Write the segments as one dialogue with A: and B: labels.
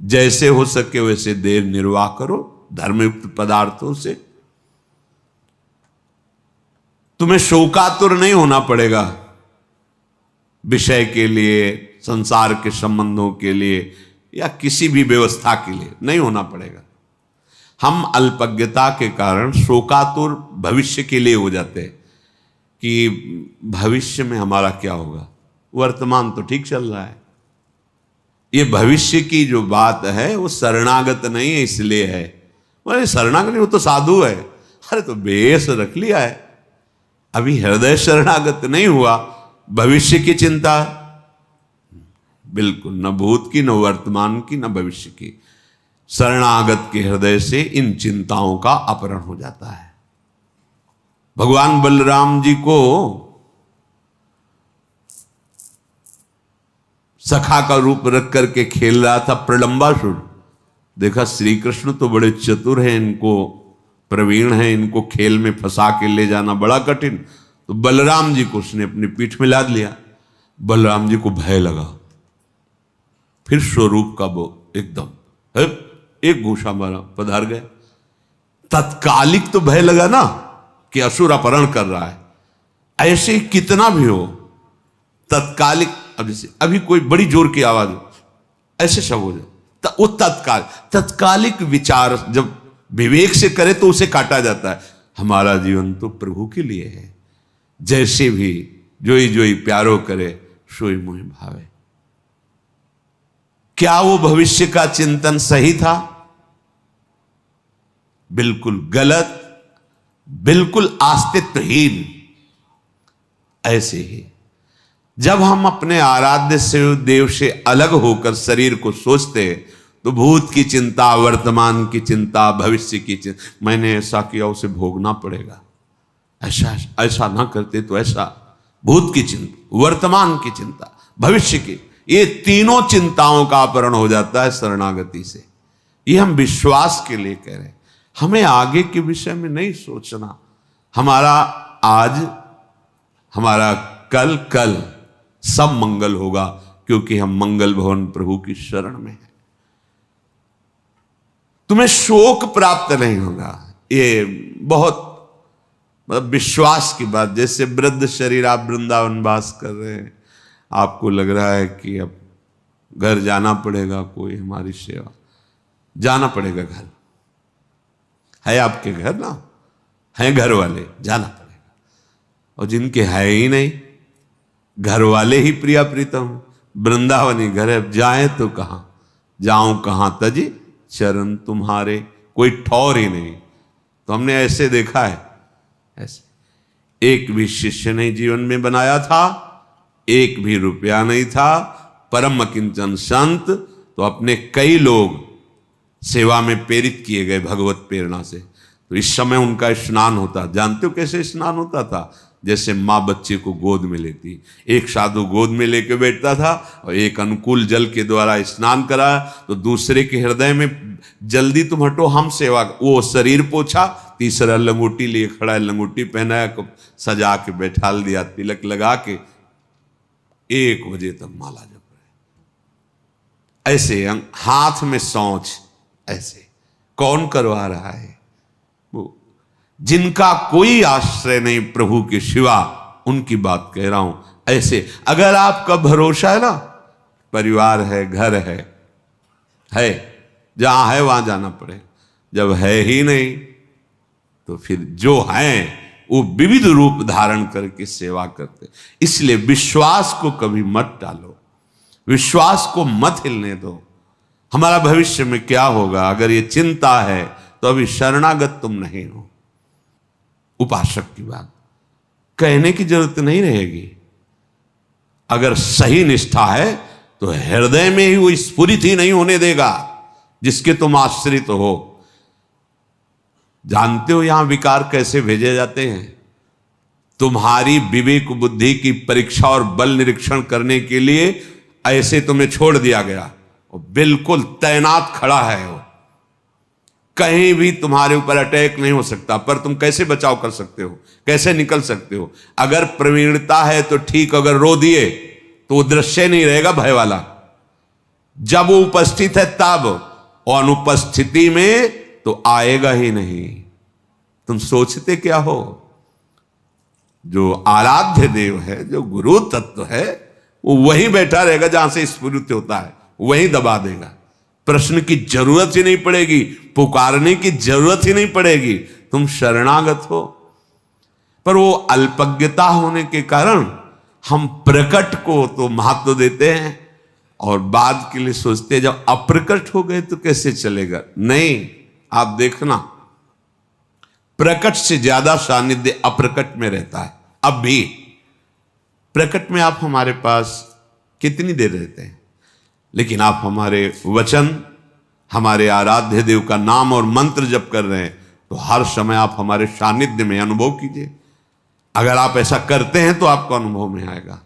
A: जैसे हो सके वैसे देर निर्वाह करो धर्मयुक्त पदार्थों से। तुम्हें शोकातुर नहीं होना पड़ेगा विषय के लिए, संसार के संबंधों के लिए या किसी भी व्यवस्था के लिए नहीं होना पड़ेगा। हम अल्पज्ञता के कारण शोकातुर भविष्य के लिए हो जाते हैं कि भविष्य में हमारा क्या होगा, वर्तमान तो ठीक चल रहा है। ये भविष्य की जो बात है वो शरणागत नहीं है, इसलिए है। अरे शरणागत नहीं, वो तो साधु है। अरे तो बेस रख लिया है, अभी हृदय शरणागत नहीं हुआ। भविष्य की चिंता बिल्कुल, न भूत की, न वर्तमान की, न भविष्य की। शरणागत के हृदय से इन चिंताओं का अपहरण हो जाता है। भगवान बलराम जी को सखा का रूप रख करके खेल रहा था प्रलंबासुर। देखा श्री कृष्ण तो बड़े चतुर हैं, इनको प्रवीण हैं, इनको खेल में फंसा के ले जाना बड़ा कठिन। तो बलराम जी को उसने अपनी पीठ में लाद लिया। बलराम जी को भय लगा, फिर स्वरूप का वो एकदम एक घूसा मारा, पधार गए। तत्कालिक तो भय लगा ना कि असुर अपहरण कर रहा है। ऐसे कितना भी हो तत्कालिक, अब जैसे अभी कोई बड़ी जोर की आवाज हो, ऐसे सब हो जाए, वो तत्कालिक विचार जब विवेक से करे तो उसे काटा जाता है। हमारा जीवन तो प्रभु के लिए है, जैसे भी जोई जोई प्यारो करे सोई मोहि भावे। क्या वो भविष्य का चिंतन सही था? बिल्कुल गलत, बिल्कुल अस्तित्वहीन। ऐसे ही जब हम अपने आराध्य से देव से अलग होकर शरीर को सोचते हैं तो भूत की चिंता, वर्तमान की चिंता, भविष्य की चिंता, मैंने ऐसा किया उसे भोगना पड़ेगा, ऐसा ना करते तो ऐसा, भूत की चिंता, वर्तमान की चिंता, भविष्य की, ये तीनों चिंताओं का अपहरण हो जाता है शरणागति से। ये हम विश्वास के लिए कह रहे हैं, हमें आगे के विषय में नहीं सोचना। हमारा आज, हमारा कल, कल सब मंगल होगा क्योंकि हम मंगल भवन प्रभु की शरण में हैं। तुम्हें शोक प्राप्त नहीं होगा, ये बहुत मतलब विश्वास की बात। जैसे वृद्ध शरीर, आप वृंदावन वास कर रहे हैं, आपको लग रहा है कि अब घर जाना पड़ेगा, कोई हमारी सेवा, जाना पड़ेगा। घर है आपके, घर ना है, घर वाले, जाना पड़ेगा। और जिनके है ही नहीं, घर वाले ही प्रिया प्रीतम, वृंदावनी घर है, जाए तो कहां, जाऊं कहां तजी चरण तुम्हारे, कोई ठौर ही नहीं। तो हमने ऐसे देखा है, ऐसे एक भी शिष्य नहीं जीवन में बनाया था, एक भी रुपया नहीं था, परम किंचन संत। तो अपने कई लोग सेवा में प्रेरित किए गए भगवत प्रेरणा से। तो इस समय उनका स्नान होता, जानते हो कैसे स्नान होता था? जैसे माँ बच्चे को गोद में लेती, एक साधु गोद में लेके बैठता था और एक अनुकूल जल के द्वारा स्नान कराया तो दूसरे के हृदय में जल्दी तुम हटो, हम सेवा। वो शरीर पोछा, तीसरा लंगोटी लिए खड़ा है, लंगोटी पहनाया, सजा के बैठा दिया, तिलक लगा के 1 बजे तक माला जप रहे। ऐसे हाथ में सौंच, ऐसे कौन करवा रहा है? वो जिनका कोई आश्रय नहीं प्रभु के सिवा, उनकी बात कह रहा हूं। ऐसे अगर आपका भरोसा है ना, परिवार है, घर है, जहां है वहां जाना पड़े। जब है ही नहीं तो फिर जो हैं वो विविध रूप धारण करके सेवा करते। इसलिए विश्वास को कभी मत टालो, विश्वास को मत हिलने दो। हमारा भविष्य में क्या होगा, अगर ये चिंता है तो अभी शरणागत तुम नहीं हो। उपासक की बात कहने की जरूरत नहीं रहेगी। अगर सही निष्ठा है तो हृदय में ही वो स्फुरित ही नहीं होने देगा जिसके तुम आश्रित हो। जानते हो यहां विकार कैसे भेजे जाते हैं? तुम्हारी विवेक बुद्धि की परीक्षा और बल निरीक्षण करने के लिए ऐसे तुम्हें छोड़ दिया गया और बिल्कुल तैनात खड़ा है वो, कहीं भी तुम्हारे ऊपर अटैक नहीं हो सकता। पर तुम कैसे बचाव कर सकते हो, कैसे निकल सकते हो? अगर प्रवीणता है तो ठीक, अगर रो दिए तो वो दृश्य नहीं रहेगा भय वाला। जब वो उपस्थित है तब, और अनुपस्थिति में तो आएगा ही नहीं। तुम सोचते क्या हो? जो आराध्य देव है, जो गुरु तत्व है, वो वहीं बैठा रहेगा जहां से स्फुरित होता है, वहीं दबा देगा। प्रश्न की जरूरत ही नहीं पड़ेगी, पुकारने की जरूरत ही नहीं पड़ेगी, तुम शरणागत हो। पर वो अल्पज्ञता होने के कारण हम प्रकट को तो महत्व देते हैं और बाद के लिए सोचते हैं जब अप्रकट हो गए तो कैसे चलेगा। नहीं, आप देखना, प्रकट से ज्यादा सानिध्य अप्रकट में रहता है। अब भी प्रकट में आप हमारे पास कितनी देर रहते हैं, लेकिन आप हमारे वचन, हमारे आराध्य देव का नाम और मंत्र जप कर रहे हैं तो हर समय आप हमारे सानिध्य में अनुभव कीजिए। अगर आप ऐसा करते हैं तो आपको अनुभव में आएगा।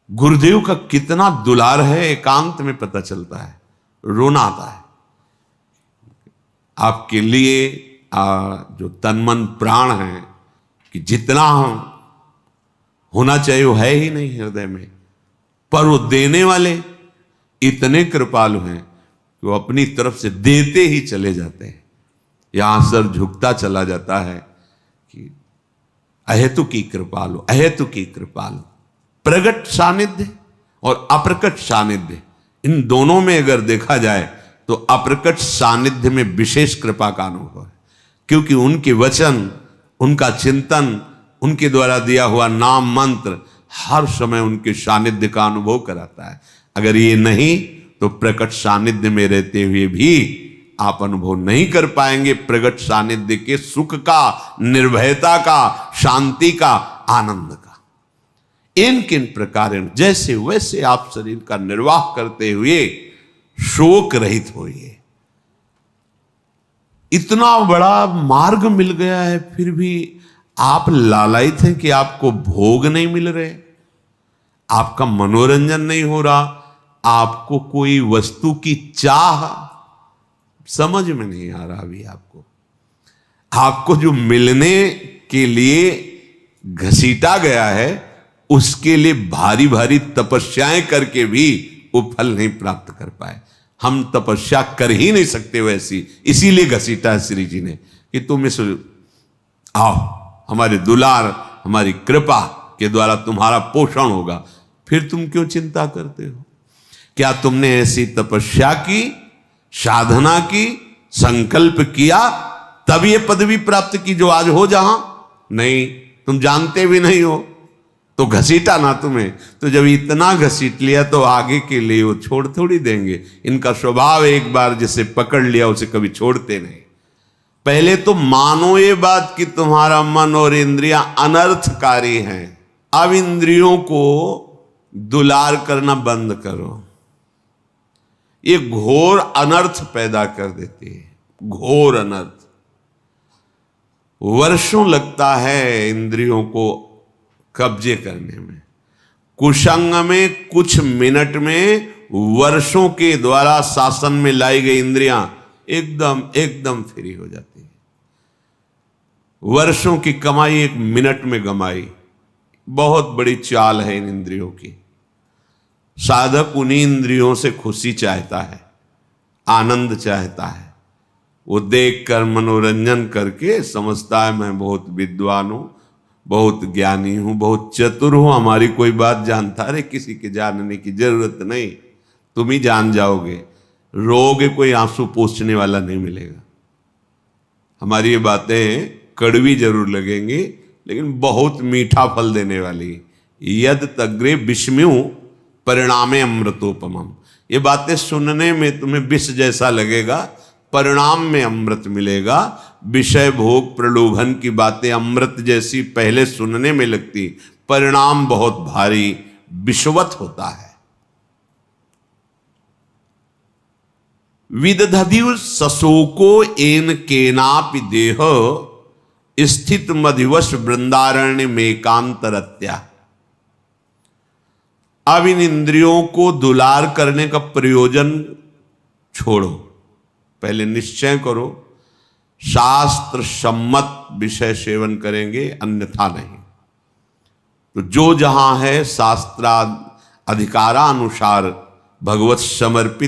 A: गुरुदेव का कितना दुलार है, एकांत में पता चलता है, रोना आता है। आपके लिए जो तन मन प्राण है, कि जितना होना चाहिए वो है ही नहीं हृदय में, पर वो देने वाले इतने कृपालु हैं कि वो अपनी तरफ से देते ही चले जाते हैं। यहां सर झुकता चला जाता है कि अहेतु की कृपालु, अहेतु की कृपालु। प्रगट सानिध्य और अप्रकट सानिध्य, इन दोनों में अगर देखा जाए तो अप्रकट सानिध्य में विशेष कृपा का अनुभव है, क्योंकि उनके वचन, उनका चिंतन, उनके द्वारा दिया हुआ नाम मंत्र हर समय उनके सानिध्य का अनुभव कराता है। अगर ये नहीं तो प्रकट सानिध्य में रहते हुए भी आप अनुभव नहीं कर पाएंगे प्रकट सानिध्य के सुख का, निर्भयता का, शांति का, आनंद का। इन किन प्रकार जैसे वैसे आप शरीर का निर्वाह करते हुए शोक रहित होइए। इतना बड़ा मार्ग मिल गया है, फिर भी आप लालायित हैं कि आपको भोग नहीं मिल रहे, आपका मनोरंजन नहीं हो रहा, आपको कोई वस्तु की चाह समझ में नहीं आ रहा। अभी आपको जो मिलने के लिए घसीटा गया है, उसके लिए भारी भारी तपस्याएं करके भी वो फल नहीं प्राप्त कर पाए। हम तपस्या कर ही नहीं सकते वैसी, इसीलिए घसीटा है श्री जी ने कि तुम इस आओ, हमारे दुलार, हमारी कृपा के द्वारा तुम्हारा पोषण होगा। फिर तुम क्यों चिंता करते हो? क्या तुमने ऐसी तपस्या की, साधना की, संकल्प किया, तब ये पदवी प्राप्त की जो आज हो जहां? नहीं, तुम जानते भी नहीं हो तो घसीटा ना तुम्हें। तो जब इतना घसीट लिया तो आगे के लिए वो छोड़ थोड़ी देंगे। इनका स्वभाव एक बार जिसे पकड़ लिया उसे कभी छोड़ते नहीं। पहले तो मानो ये बात कि तुम्हारा मन और इंद्रियां अनर्थकारी हैं। अब इंद्रियों को दुलार करना बंद करो, ये घोर अनर्थ पैदा कर देती है, घोर अनर्थ। वर्षों लगता है इंद्रियों को कब्जे करने में। कुसंग में कुछ मिनट में वर्षों के द्वारा शासन में लाई गई इंद्रियां एकदम फ्री हो जाती है। वर्षों की कमाई एक मिनट में गमाई। बहुत बड़ी चाल है इन इंद्रियों की। साधक उन्हीं इंद्रियों से खुशी चाहता है, आनंद चाहता है। वो देखकर मनोरंजन करके समझता है मैं बहुत विद्वान हूं, बहुत ज्ञानी हूं, बहुत चतुर हूं, हमारी कोई बात जानता। अरे किसी के जानने की जरूरत नहीं, तुम ही जान जाओगे। रोगे, कोई आंसू पोंछने वाला नहीं मिलेगा। हमारी ये बातें कड़वी जरूर लगेंगी, लेकिन बहुत मीठा फल देने वाली। यद तग्रे विषम्यु परिणामे अमृतोपमम। ये बातें सुनने में तुम्हें विष जैसा लगेगा, परिणाम में अमृत मिलेगा। विषय भोग प्रलोभन की बातें अमृत जैसी पहले सुनने में लगती, परिणाम बहुत भारी विषवत होता है। विदधदिव सशोको एन केनापि देह स्थित मधिवश वृंदारण्य में कांतरत्या। अब इन इंद्रियों को दुलार करने का प्रयोजन छोड़ो, पहले निश्चय करो शास्त्र सम्मत विषय सेवन करेंगे, अन्यथा नहीं। तो जो जहां है शास्त्र अधिकारानुसार भगवत समर्पित